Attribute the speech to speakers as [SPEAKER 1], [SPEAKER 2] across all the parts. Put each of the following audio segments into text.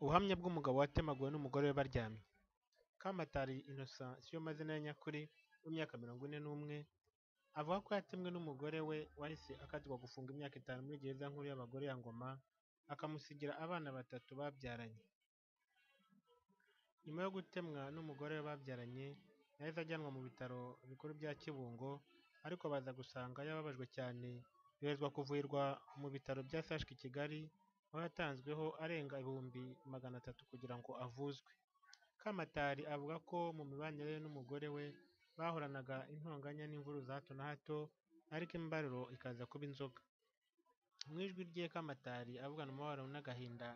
[SPEAKER 1] Ubuhamya bw'umugabo watemaguwe n'umugore we baryamye. Kamatari Innocent siyo mazina ye nyakuri, w'imyaka 41, avuga ko yatemwe n'umugore we wahise akatirwa gufunga imyaka 5 muri gereza nkuru y'abagore ya Ngoma, akamusigira abana 3 babyaranye. Nyuma yo gutemwa n'umugore we babyaranye, yahise ajyanwa mu bitaro bikuru bya Kibungo, ariko baza gusanga yababajwe cyane, yoherezwa kuvurirwa mu bitaro bya CHUK Kigali, aho yatanzweho arenga 300,000 kugira ngo avuzwe. Kamatari avuga ko mu mibanire ye n'umugore we bahoranaga intonganya n'imvururu za hato na hato, ariko imbariro ikaza kuba inzoga. Mu ijwi rye Kamatari avugana umubabaro n'agahinda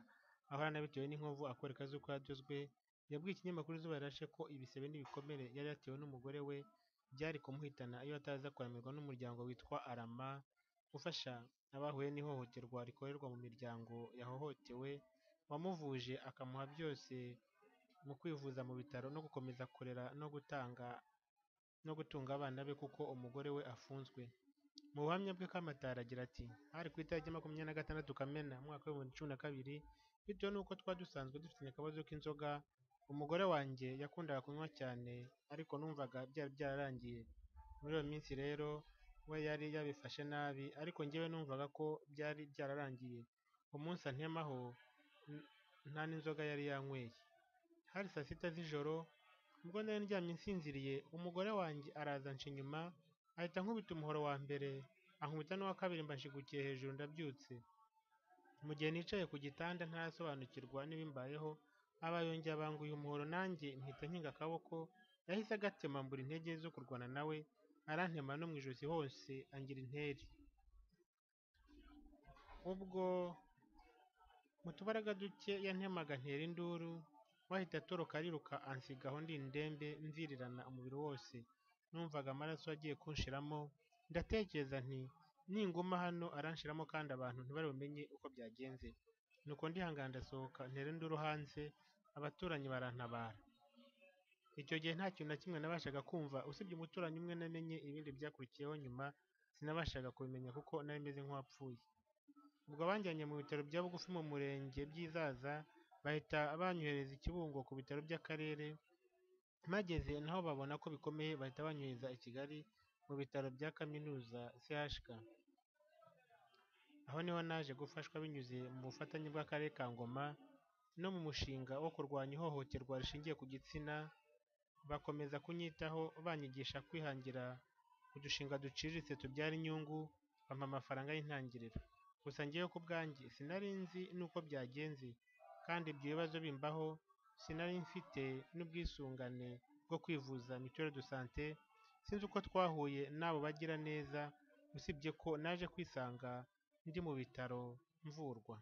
[SPEAKER 1] ahorana bitewe n'inkovu akwereka z'uko yadozwe, yabwiye ikinyamakuru Izuba Rirashe ko ibisebe n'ibikomere yari yatewe n'umugore we byari kumuhitana iyo ataza kuramirwa n'umuryango witwa Arama, ufasha abahuye n'ihohoterwa rikorerwa mu miryango yahohotewe, wamuvuje akamuha byose mu kwivuza mu bitaro no gukomeza kurera no gutunga abana be kuko umugore we afunzwe. Mu buhamya bwe Kamatari agira ati “Hari ku itariki 26 Kamena umwaka wa 2012, bitewe n'uko twari dusanzwe dufitanye akabazo k'inzoga, umugore wanjye yakundaga kunywa cyane ariko numvaga byari byararangiye. Muri iyo minsi rero we yari yabifashe nabi, ariko njyewe numvaga ko byari byararangiye. Umunsi antemaho nta n'inzoga yari yanyweye. Hari saa 6 z'ijoro, ubwo nari ndyamye nsinziriye, umugore wanjye araza anca inyuma, ahita ankubita umuhoro wa mbere, ankubita n'uwa kabiri, mba nshigukiye hejuru ndabyutse. Mu gihe nicaye ku gitanda ntarasobanukirwa n'ibimbayeho, aba yongeye abanguye umuhoro, nanjye mpita nkinga akaboko, yahise agatema mbura intege zo kurwana nawe, arantema no mu ijosi hose angira interi. Ubwo mu tubaraga duke yantemaga ntera induru, wahita atoroka ariruka ansiga aho ndi indembe nzirirana umubiri wose. Numvaga amaraso agiye kunshiramo, ndatekereza nti ninguma hano aranshiramo kandi abantu ntibari bumenye uko byagenze. Nuko ndihangana ndasohoka ntera induru hanze, abaturanyi barantabara. Icyo gihe nta kintu na kimwe nabashaga kumva, usibye umuturanyi umwe namenye. Ibindi byakurikiyeho nyuma sinabashaga kubimenya kuko nari meze nk'uwapfuye. Ubwo banjyanye mu bitaro bya bugufi mu murenge by'izaza, bahita banyohereza i Kibungo ku bitaro by'akarere. Mageze naho babona ko bikomeye, bahita banyohereza i Kigali mu bitaro bya kaminuza CHUK. Aho niho naje gufashwa binyuze mu bufatanye bw'akarere ka Ngoma no mu mushinga wo kurwanya ihohoterwa rishingiye ku gitsina. Bakomeza kunyitaho, banyigisha kwihangira udushinga duciriritse tubyara inyungu, bampa amafaranga y'intangiriro. Gusa ngewe ku bwanjye sinari nzi n'uko byagenze, kandi ibyo bibazo bimbaho sinari mfite n'ubwisungane bwo kwivuza mituelle de santé. Sinzi uko twahuye n'abo bagira neza, usibye ko naje kwisanga ndi mu bitaro mvurwa.